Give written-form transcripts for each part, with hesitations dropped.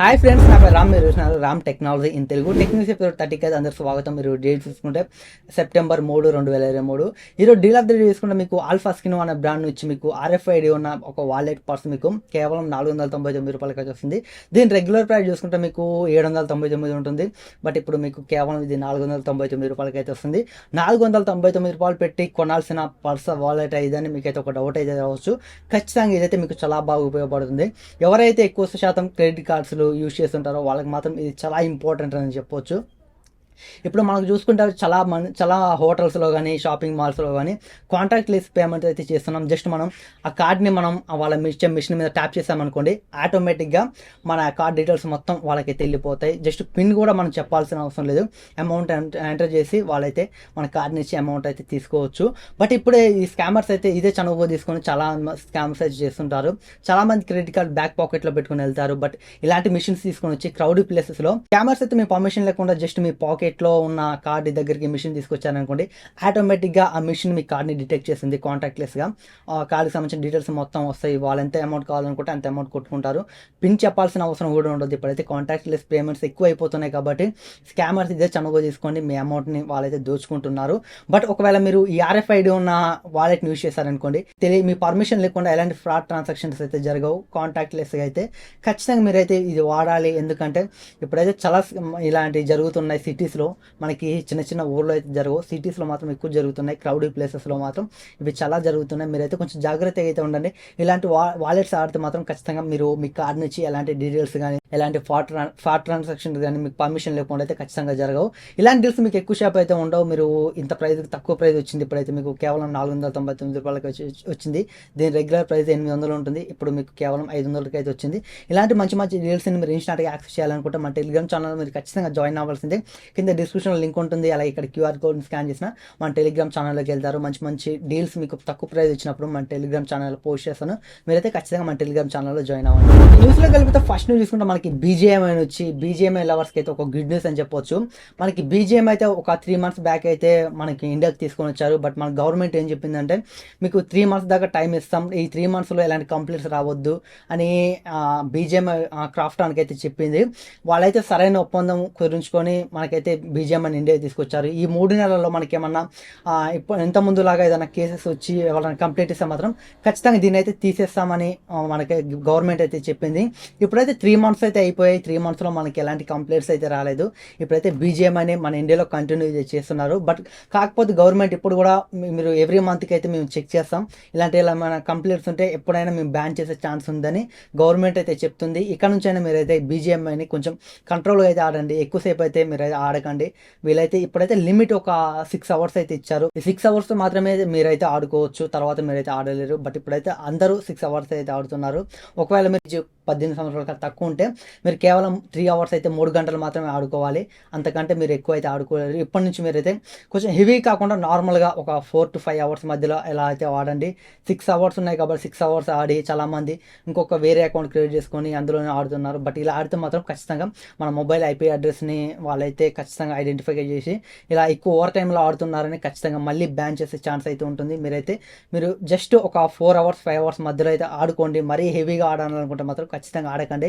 Hi friends, నా పేరు రామ్. మీరు చూసినారు Ram technology in Telugu. Techniques episode 30కి అయితే అందరికి స్వాగతం. మీరు డేట్ చూసుకుంటే సెప్టెంబర్ 3, 2023. ఈరోజు డీల్ ఆఫ్ ద డే చూసుకుంటే మీకు ఆల్ఫా స్కిన్ అనే బ్రాండ్ నుంచి మీకు RFID ఉన్న ఒక వాలెట్ పర్స్ మీకు కేవలం ₹499 అయితే వస్తుంది. దీని రెగ్యులర్ ప్రైస్ చూసుకుంటే మీకు ₹799 ఉంటుంది. బట్ ఇప్పుడు మీకు కేవలం ఇది ₹499 అయితే వస్తుంది. ₹499 పెట్టి కొనాల్సిన పర్స్ వాలెట్ ఇదని మీకైతే ఒక డౌట్ అయితే రావచ్చు. ఖచ్చితంగా ఇదైతే మీకు చాలా బాగా ఉపయోగపడుతుంది. ఎవరైతే ఎక్కువ శాతం క్రెడిట్ కార్డ్స్లు యూజ్ చేస్తుంటారో వాళ్ళకి మాత్రం ఇది చాలా ఇంపార్టెంట్ అని చెప్పొచ్చు. ఇప్పుడు మనకు చూసుకుంటే చాలా హోటల్స్లో కానీ షాపింగ్ మాల్స్లో కానీ కాంటాక్ట్ లెస్ పేమెంట్ అయితే చేస్తున్నాం. జస్ట్ మనం ఆ కార్డ్ని మనం వాళ్ళ మిషన్ మీద ట్యాప్ చేసామనుకోండి, ఆటోమేటిక్గా మన కార్డ్ డీటెయిల్స్ మొత్తం వాళ్ళకైతే వెళ్ళిపోతాయి. జస్ట్ పిన్ కూడా మనం చెప్పాల్సిన అవసరం లేదు. అమౌంట్ ఎంటర్ చేసి వాళ్ళైతే మన కార్డ్ని ఇచ్చి అమౌంట్ అయితే తీసుకోవచ్చు. బట్ ఇప్పుడే ఈ స్కామర్స్ అయితే ఇదే చనువు తీసుకొని చాలా స్కామర్స్ అయితే చేస్తుంటారు. చాలామంది క్రెడిట్ కార్డ్ బ్యాక్ పాకెట్లో పెట్టుకుని వెళ్తారు. బట్ ఇలాంటి మిషన్స్ తీసుకొని వచ్చి క్రౌడ్ ప్లేసెస్లో స్కామర్స్ అయితే మీ పర్మిషన్ లేకుండా జస్ట్ మీ పాకెట్లో ఉన్న కార్డు దగ్గరికి మిషన్ తీసుకొచ్చారనుకోండి, ఆటోమేటిక్గా ఆ మిషన్ మీ కార్డ్ని డిటెక్ట్ చేస్తుంది. కాంటాక్ట్లెస్గా ఆ కార్డుకి సంబంధించిన డీటెయిల్స్ మొత్తం వస్తాయి. వాళ్ళు ఎంత అమౌంట్ కావాలనుకుంటే అంత అమౌంట్ కొట్టుకుంటారు. పిన్ చెప్పాల్సిన అవసరం కూడా ఉండదు. ఇప్పుడైతే కాంటాక్ట్లెస్ పేమెంట్స్ ఎక్కువ అయిపోతున్నాయి కాబట్టి స్కామర్స్ ఇదే చనువుగా తీసుకోండి మీ అమౌంట్ని వాళ్ళైతే దోచుకుంటున్నారు. బట్ ఒకవేళ మీరు ఈ RFID ఉన్న వాలెట్ని యూజ్ చేశారనుకోండి, మీ పర్మిషన్ లేకుండా ఎలాంటి ఫ్రాడ్ ట్రాన్సాక్షన్స్ అయితే జరగవు. కాంటాక్ట్లెస్గా అయితే ఖచ్చితంగా మీరైతే ఇది వాడాలి. ఎందుకంటే ఇప్పుడైతే చాలా ఇలాంటివి జరుగుతున్నాయి. సిటీస్లో మనకి చిన్న చిన్న ఊర్లో అయితే జరగవు, సిటీస్లో మాత్రం ఎక్కువ జరుగుతున్నాయి. క్రౌడీ ప్లేసెస్లో మాత్రం ఇవి చాలా జరుగుతున్నాయి. మీరైతే కొంచెం జాగ్రత్తగా అయితే ఉండండి. ఇలాంటి వాలెట్స్ ఆడితే మాత్రం ఖచ్చితంగా మీరు మీ కార్డ్ నుంచి ఎలాంటి డీటెయిల్స్ కానీ ఎలాంటి ఫ్రాడ్ ట్రాన్సాక్షన్స్ కానీ మీకు పర్మిషన్ లేకుండా అయితే ఖచ్చితంగా జరగవు. ఇలాంటి డీల్స్ మీకు ఎక్కువ షాప్ అయితే ఉండవు. మీరు ఇంత ప్రైస్ తక్కువ ప్రైస్ వచ్చింది. ఇప్పుడైతే మీకు కేవలం ₹499 వచ్చింది. దీని రెగ్యులర్ ప్రైస్ 800 ఉంటుంది. ఇప్పుడు మీకు కేవలం 500కి అయితే వచ్చింది. ఇలాంటి మంచి మంచి డీల్స్ని మీరు ఇన్స్టాంట్గా యాక్సెస్ చేయాలనుకుంటే మన టెలిగ్రామ్ ఛానల్ మీరు ఖచ్చితంగా జాయిన్ అవ్వాల్సిందే. కింద డిస్క్రిప్షన్లో లింక్ ఉంటుంది. అలాగే ఇక్కడ QR కోడ్ని స్కాన్ చేసిన మన టెలిగ్రామ్ ఛానల్లోకి వెళ్తారు. మంచి మంచి డీల్స్ మీకు తక్కువ ప్రైస్ ఇచ్చినప్పుడు మన టెలిగ్రామ్ ఛానల్లో పోస్ట్ చేస్తాను. మీరైతే ఖచ్చితంగా మన టెలిగ్రామ్ ఛానల్లో జాయిన్ అవ్వండి. న్యూస్లో కలిపితే ఫస్ట్ న్యూస్ చూసుకుంటే మనకి BGMi వచ్చి BGMi లవర్స్కి అయితే ఒక గుడ్ న్యూస్ అని చెప్పొచ్చు. మనకి BGMi అయితే ఒక 3 months బ్యాక్ అయితే మనకి ఇండియాకి తీసుకొని వచ్చారు. బట్ మన గవర్నమెంట్ ఏం చెప్పిందంటే మీకు 3 months దాకా టైం ఇస్తాం, ఈ 3 monthsలో ఎలాంటి కంప్లైంట్స్ రావద్దు అని BGMi క్రాఫ్టాన్కి అయితే చెప్పింది. వాళ్ళైతే సరైన ఒప్పందం కుదుర్చుకొని మనకైతే BGMi ఇండియా తీసుకొచ్చారు. ఈ 3 నెలల్లో మనకి ఏమన్నా ఇప్పుడు ఎంత ముందులాగా ఏదైనా కేసెస్ వచ్చి ఎవరైనా కంప్లైంట్ ఇస్తే మాత్రం ఖచ్చితంగా దీన్ని అయితే తీసేస్తామని మనకి గవర్నమెంట్ అయితే చెప్పింది. ఇప్పుడైతే 3 months అయితే అయిపోయాయి. 3 monthsలో మనకి ఎలాంటి కంప్లైంట్స్ అయితే రాలేదు. ఇప్పుడైతే BGMi మన ఇండియాలో కంటిన్యూ చేస్తున్నారు. బట్ కాకపోతే గవర్నమెంట్ ఇప్పుడు కూడా మీరు ఎవ్రీ మంత్కి అయితే మేము చెక్ చేస్తాం, ఇలాంటి ఏమైనా కంప్లైంట్స్ ఉంటే ఎప్పుడైనా మేము బ్యాన్ చేసే ఛాన్స్ ఉందని గవర్నమెంట్ అయితే చెప్తుంది. ఇక్కడ నుంచి అయినా మీరైతే BGMiని కొంచెం కంట్రోల్గా అయితే ఆడండి. ఎక్కువసేపు అయితే మీరు అయితే ఆడకండి. వీలైతే ఇప్పుడైతే లిమిట్ ఒక 6 hours అయితే ఇచ్చారు. ఈ 6 hours మాత్రమే మీరైతే ఆడుకోవచ్చు, తర్వాత మీరైతే ఆడలేరు. బట్ ఇప్పుడైతే అందరూ 6 hours అయితే ఆడుతున్నారు. ఒకవేళ మీరు 18 సంవత్సరాల కన్నా తక్కువ ఉంటే మీరు కేవలం 3 hours అయితే 3 గంటలు మాత్రమే ఆడుకోవాలి. అంతకంటే మీరు ఎక్కువ అయితే ఆడుకోలేరు. ఇప్పటి నుంచి మీరైతే కొంచెం హెవీ కాకుండా నార్మల్గా ఒక 4 to 5 hours మధ్యలో ఎలా అయితే ఆడండి. 6 hours ఉన్నాయి కాబట్టి 6 hours ఆడి చాలామంది ఇంకొక వేరే అకౌంట్ క్రియేట్ చేసుకొని అందులోనే ఆడుతున్నారు. బట్ ఇలా ఆడితే మాత్రం ఖచ్చితంగా మన మొబైల్ IP అడ్రస్ని వాళ్ళైతే ఖచ్చితంగా ఐడెంటిఫై చేసి ఇలా ఎక్కువ ఓవర్ టైంలో ఆడుతున్నారని ఖచ్చితంగా మళ్ళీ బ్యాన్ చేసే ఛాన్స్ అయితే ఉంటుంది. మీరు జస్ట్ ఒక 4 hours 5 hours మధ్యలో అయితే ఆడుకోండి. మరీ హెవీగా ఆడాలనుకుంటే మాత్రం ఖచ్చితంగా ఆడకండి.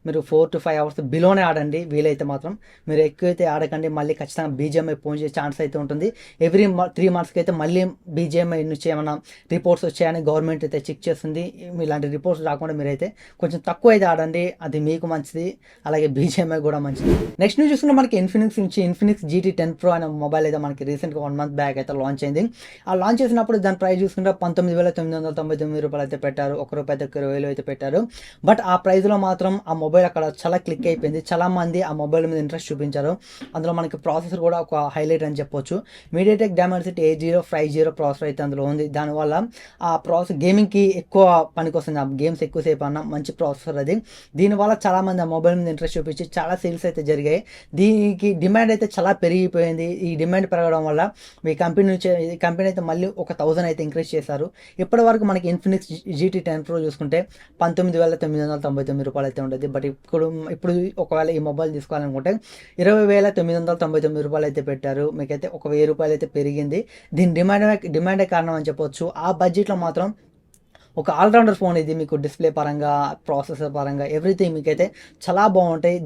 మీరు 4 to 5 hours బిలోనే ఆడండి. వీలైతే మాత్రం మీరు ఎక్కువైతే ఆడకండి. మళ్ళీ ఖచ్చితంగా BGMi ఫోన్ చేసే ఛాన్స్ అయితే ఉంటుంది. ఎవ్రీ 3 monthsకి అయితే మళ్ళీ BGMi నుంచి ఏమైనా రిపోర్ట్స్ వచ్చాయని గవర్నమెంట్ అయితే చెక్ చేస్తుంది. ఇలాంటి రిపోర్ట్స్ రాకుండా మీరైతే కొంచెం తక్కువ అయితే ఆడండి. అది మీకు మంచిది, అలాగే BGMi కూడా మంచిది. నెక్స్ట్ న్యూస్ చూసుకుంటే మనకి Infinix GT 10 Pro అనే మొబైల్ అయితే మనకి రీసెంట్గా 1 month బ్యాక్ అయితే లాంచ్ అయింది. ఆ లాంచ్ చేసినప్పుడు దాని ప్రైస్ చూసుకుంటే ₹19,999 అయితే పెట్టారు. ₹1 అయితే 20,000 అయితే పెట్టారు. బట్ ఆ ప్రైస్లో మాత్రం ఆ మొబైల్ అక్కడ చాలా క్లిక్ అయిపోయింది. చాలా మంది ఆ మొబైల్ మీద ఇంట్రెస్ట్ చూపించారు. అందులో మనకి ప్రాసెసర్ కూడా ఒక హైలైట్ అని చెప్పొచ్చు. MediaTek Dimensity 8050 ప్రాసెసర్ అయితే అందులో ఉంది. దానివల్ల ఆ ప్రాసెసర్ గేమింగ్కి ఎక్కువ పనికొస్తుంది. ఆ గేమ్స్ ఎక్కువసేపు అన్న మంచి ప్రాసెసర్ అది. దీనివల్ల చాలామంది ఆ మొబైల్ మీద ఇంట్రెస్ట్ చూపించి చాలా సేల్స్ అయితే జరిగాయి. దీనికి డిమాండ్ అయితే చాలా పెరిగిపోయింది. ఈ డిమాండ్ పెరగడం వల్ల మీ కంపెనీ అయితే మళ్ళీ ఒక 1000 అయితే ఇంక్రీజ్ చేశారు. ఇప్పటి వరకు మనకి Infinix GT 10 Pro చూసుకుంటే ₹19,999 అయితే ఉండేది. బట్ ఇప్పుడు ఒకవేళ ఈ మొబైల్ తీసుకోవాలనుకుంటే ₹20,999 అయితే పెట్టారు. మీకైతే ఒక ₹1,000 అయితే పెరిగింది. దీని డిమాండే కారణం అని చెప్పొచ్చు. ఆ బడ్జెట్లో మాత్రం ఒక ఆల్రౌండర్ ఫోన్ ఇది. మీకు డిస్ప్లే పరంగా, ప్రాసెసర్ పరంగా ఎవ్రీథింగ్ మీకైతే చాలా బాగుంటాయి.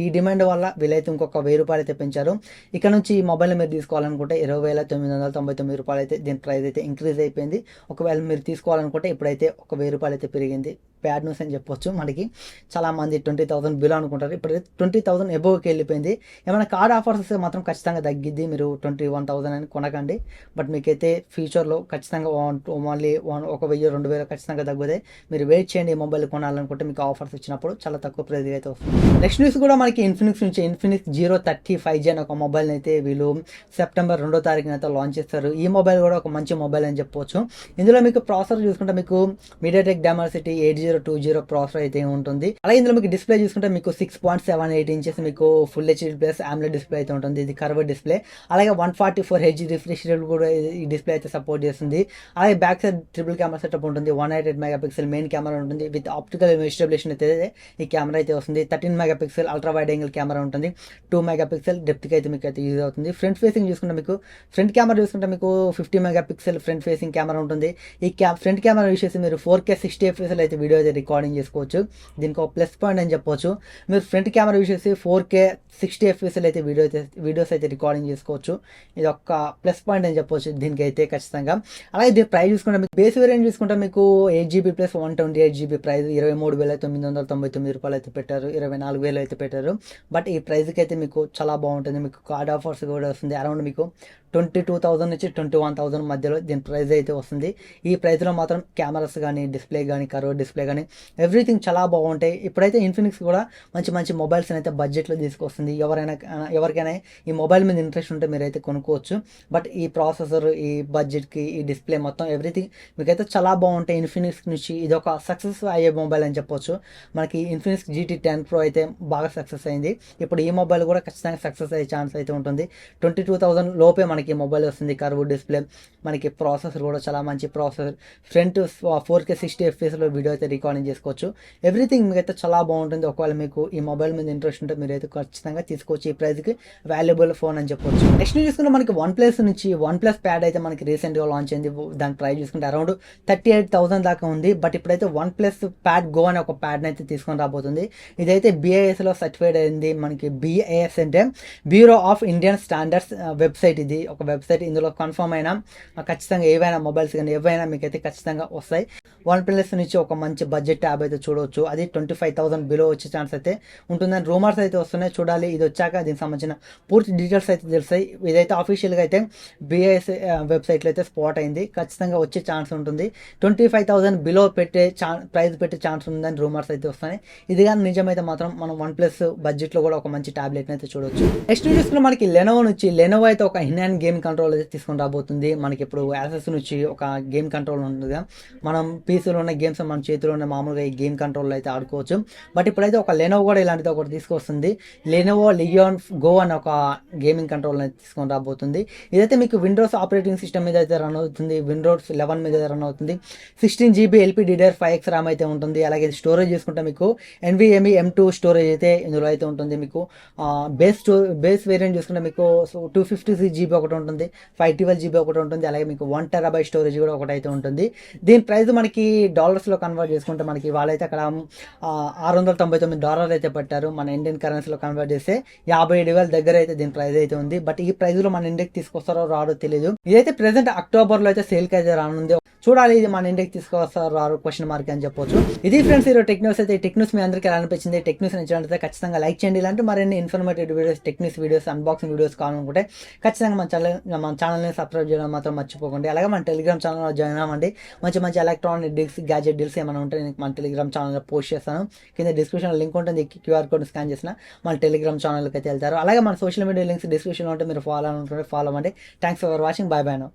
ఈ డిమాండ్ వల్ల వీళ్ళైతే ఇంకొక ₹1000 అయితే పెంచారు. ఇక్కడ నుంచి ఈ మొబైల్ మీరు తీసుకోవాలనుకుంటే ₹20,999 అయితే దీని ప్రైస్ అయితే ఇంక్రీజ్ అయిపోయింది. ఒకవేళ మీరు తీసుకోవాలనుకుంటే ఇప్పుడైతే ఒక ₹1000 అయితే పెరిగింది. బ్యాడ్ న్యూస్ అని చెప్పొచ్చు. మనకి చాలామంది 20,000 బిలో అనుకుంటారు, ఇప్పుడైతే 20,000 ఎబోవ్కి వెళ్ళిపోయింది. ఏమైనా కార్డ్ ఆఫర్స్ వస్తే మాత్రం ఖచ్చితంగా తగ్గిద్ది. మీరు 21,000 అని కొనకండి. బట్ మీకైతే ఫ్యూచర్లో ఖచ్చితంగా మళ్ళీ ఒక 1000-2000 ఖచ్చితంగా తగ్గుతాయి. మీరు వెయిట్ చేయండి. ఈ మొబైల్ కొనాలనుకుంటే మీకు ఆఫర్స్ ఇచ్చినప్పుడు చాలా తక్కువ ప్రైస్ అయితే వస్తుంది. నెక్స్ట్ న్యూస్ కూడా మనకి ఇన్ఫినిక్స్ నుంచి Infinix GT 5G అని ఒక మొబైల్ అయితే వీళ్ళు సెప్టెంబర్ 2వ తారీఖున అయితే లాంచ్ చేస్తారు. ఈ మొబైల్ కూడా ఒక మంచి మొబైల్ అని చెప్పవచ్చు. ఇందులో మీకు ప్రాసెసర్ చూసుకుంటే మీకు MediaTek Dimensity 8020 ప్రాసెసర్ అయితే ఉంటుంది. అలాగే ఇందులో మీకు డిస్ప్లే చూసుకుంటే మీకు 6.78 ఇంచెస్ మీకు full HD plus AMOLED display అయితే ఉంటుంది. ఇది కర్వ్డ్ డిస్ప్లే. అలాగే 144 Hz రిఫ్రెష్ రేట్ కూడా ఈ డిస్ప్లే అయితే సపోర్ట్ చేస్తుంది. అలాగే back side triple camera setup ఉంటుంది. 188 మెగాపిక్సెల్ మెయిన్ కెమెరా ఉంటుంది. విత్ ఆప్టికల్ స్టెబిలైజేషన్ అయితే ఈ కెమెరా అయితే వస్తుంది. 13 megapixel ultra wide angle camera ఉంటుంది. 2 మెగాపిక్సెల్ డెప్త్కి అయితే మీకు అయితే యూజ్ అవుతుంది. ఫ్రంట్ ఫేసింగ్ చూసుకుంటే మీకు ఫ్రంట్ కెమెరా చూసుకుంటే మీకు 50 మెగాపిక్సెల్ ఫ్రంట్ ఫేసింగ్ కెమెరా ఉంటుంది. ఈ ఫ్రంట్ కెమెరా యూస్ చేసి మీరు 4K 60 FPS అయితే వీడియో అయితే రికార్డింగ్ చేసుకోవచ్చు. దీనికి ఒక ప్లస్ పాయింట్ అని చెప్పవచ్చు. మీరు ఫ్రంట్ కెమెరా యూస్ చేసి 4K 60 FPS అయితే వీడియోస్ అయితే రికార్డింగ్ చేసుకోవచ్చు. ఇది ఒక ప్లస్ పాయింట్ అని చెప్పవచ్చు దీనికి అయితే ఖచ్చితంగా. అలాగే దీని ప్రైస్ చూసుకుంటే మీకు బేస్ వేరియంట్ చూసుకుంటే మీకు 8GB ప్లస్ 128GB ప్రైస్ ₹23,999 అయితే పెట్టారు. 24,000 అయితే పెట్టారు. బట్ ఈ ప్రైస్కి అయితే మీకు చాలా బాగుంటుంది. మీకు కార్డ్ ఆఫర్స్ కూడా వస్తుంది. అరౌండ్ మీకు 22,000 నుంచి 21,000 మధ్యలో దీని ప్రైస్ అయితే వస్తుంది. ఈ ప్రైస్లో మాత్రం కెమెరాస్ కానీ, డిస్ప్లే కానీ, కర్వ్ డిస్ప్లే కానీ ఎవ్రీథింగ్ చాలా బాగుంటాయి. ఇప్పుడైతే ఇన్ఫినిక్స్ కూడా మంచి మంచి మొబైల్స్ అయితే బడ్జెట్లో తీసుకొస్తుంది. ఎవరికైనా ఈ మొబైల్ మీద ఇంట్రెస్ట్ ఉంటే మీరైతే కొనుక్కోవచ్చు. బట్ ఈ ప్రాసెసర్, ఈ బడ్జెట్కి, ఈ డిస్ప్లే మొత్తం ఎవ్రీథింగ్ మీకైతే చాలా బాగుంటాయి. ఇన్ఫినిక్స్ నుంచి ఇది ఒక సక్సెస్ అయ్యే మొబైల్ అని చెప్పొచ్చు. మనకి Infinix GT 10 Pro అయితే బాగా సక్సెస్ అయింది. ఇప్పుడు ఈ మొబైల్ కూడా ఖచ్చితంగా సక్సెస్ అయ్యే ఛాన్స్ అయితే ఉంటుంది. 22,000 లోపే మనకి మొబైల్ వస్తుంది. కర్వ్ డిస్ప్లే, మనకి ప్రాసెసర్ కూడా చాలా మంచి ప్రాసెసర్. ఫ్రంట్ 4K 60 FPSలో వీడియో అయితే రికార్డింగ్ చేసుకోవచ్చు. ఎవ్రీథింగ్ మీకైతే చాలా బాగుంటుంది. ఒకవేళ మీకు ఈ మొబైల్ మీద ఇంట్రెస్ట్ ఉంటే మీరైతే ఖచ్చితంగా తీసుకోవచ్చు. ఈ ప్రైస్కి వాల్యుబుల్ ఫోన్ అని చెప్పొచ్చు. నెక్స్ట్ చూసుకుంటే మనకి OnePlus నుంచి OnePlus ప్యాడ్ అయితే మనకి రీసెంట్గా లాంచ్ అయింది. దాని ప్రైస్ చూసుకుంటే అరౌండ్ 38,000 దాకా ఉంది. బట్ ఇప్పుడైతే OnePlus ప్యాడ్ గో అనే ఒక ప్యాడ్ని అయితే తీసుకొని రాబోతుంది. ఇదైతే BISలో సర్టిఫైడ్ అయింది. మనకి BIS అంటే bureau of Indian standards website. ఇది ఒక వెబ్సైట్. ఇందులో కన్ఫర్మ్ అయినా ఖచ్చితంగా ఏవైనా మొబైల్స్ కానీ ఏవైనా మీకైతే ఖచ్చితంగా వస్తాయి. OnePlus నుంచి ఒక మంచి బడ్జెట్ ట్యాబ్ అయితే చూడవచ్చు. అది 25,000 బిలో వచ్చే ఛాన్స్ అయితే ఉంటుందని రూమర్స్ అయితే వస్తున్నాయి. చూడాలి, ఇది వచ్చాక దీనికి సంబంధించిన పూర్తి డీటెయిల్స్ అయితే తెలుస్తాయి. ఇదైతే ఆఫీషియల్గా అయితే BIS వెబ్సైట్లో అయితే స్పాట్ అయింది. ఖచ్చితంగా వచ్చే ఛాన్స్ ఉంటుంది. 25,000 బిలో ప్రైస్ పెట్టే ఛాన్స్ ఉందని రూమర్స్ అయితే వస్తున్నాయి. ఇది కానీ నిజమైతే మాత్రం మనం OnePlus బడ్జెట్లో కూడా ఒక మంచి ట్యాబ్లెట్ని అయితే చూడవచ్చు. నెక్స్ట్ చూసుకున్న మనకి లెనోవో అయితే ఒక ఇన్హ్యాండ్ గేమ్ కంట్రోల్ అయితే తీసుకొని రాబోతుంది. మనకి ఇప్పుడు యాసెస్ నుంచి ఒక గేమ్ కంట్రోల్ ఉంటుంది. మనం పీసీలో ఉన్న గేమ్స్ మన చేతిలో ఉన్న మామూలుగా ఈ గేమ్ కంట్రోల్ అయితే ఆడుకోవచ్చు. బట్ ఇప్పుడైతే ఒక లెనోవో కూడా ఇలాంటిది ఒకటి తీసుకొస్తుంది. లెనోవో లియోన్ గో అని ఒక గేమింగ్ కంట్రోల్ అయితే తీసుకొని రాబోతుంది. ఇదైతే మీకు విండోస్ ఆపరేటింగ్ సిస్టమ్ మీద అయితే రన్ అవుతుంది. Windows 11 మీద రన్ అవుతుంది. 16GB LPDDR5X ర్యామ్ అయితే ఉంటుంది. అలాగే స్టోరేజ్ చేసుకుంటే మీకు NVMe M2 స్టోరేజ్ అయితే ఇందులో అయితే ఉంటుంది. మీకు బేస్ వేరియంట్ చూసుకుంటే మీకు 256GB ఒకటి ఉంటుంది, 512GB ఒకటి ఉంటుంది. అలాగే మీకు 1TB స్టోరేజ్ కూడా ఒకటి అయితే ఉంటుంది. దీని ప్రైస్ మనకి డాలర్స్లో కన్వర్ట్ చేసుకుంటే మనకి వాళ్ళైతే అక్కడ $699 అయితే పెట్టారు. మన ఇండియన్ కరెన్సీలో కన్వర్ట్ చేస్తే 57,000 దగ్గర అయితే దీని ప్రైస్ అయితే ఉంది. బట్ ఈ ప్రైస్లో మన ఇండియాకి తీసుకొస్తారో రాడో తెలియదు. ఇదైతే ప్రెసెంట్ అక్టోబర్లో అయితే సేల్కి అయితే రానుంది. చూడాలి, ఇది మన ఇండియాకి తీసుకొస్తారో రారు క్వశ్చన్ మార్క్ అని చెప్పొచ్చు. ఇది ఫ్రెండ్స్ ఈరోజు టెక్ న్యూస్ అయితే. ఈ టెక్ న్యూస్ మీ అందరికీ ఎలా అనిపించింది? టెక్ న్యూస్ నచ్చినట్లయితే ఖచ్చితంగా లైక్ చేయండి. ఇలాంటి మరిన్ని informative videos, tech news videos, unboxing videos కావాలనుకుంటే ఖచ్చితంగా మన ఛానల్ని సబ్స్క్రైబ్ చేయడం మాత్రం మర్చిపోకండి. అలాగే మన టెలిగ్రామ్ ఛానల్లో జాయిన్ అవ్వండి. మంచి మంచి ఎలక్ట్రానిక్ డీల్స్, గ్యాజెట్ డీల్స్ ఏమైనా ఉంటే నేను మన టెలిగ్రామ్ ఛానల్లో పోస్ట్ చేస్తాను. కింద డిస్క్రిప్షన్లో లింక్ ఉంటుంది. QR కోడ్ స్కాన్ చేసిన మన టెలిగ్రామ్ ఛానల్కి అయితే వెళ్తారు. అలాగే మన సోషల్ మీడియా లింక్స్ డిస్క్రిప్షన్లో ఉంటే మీరు ఫాలో అనుకుంటే ఫాలో అవ్వండి. Thanks for watching. By by now.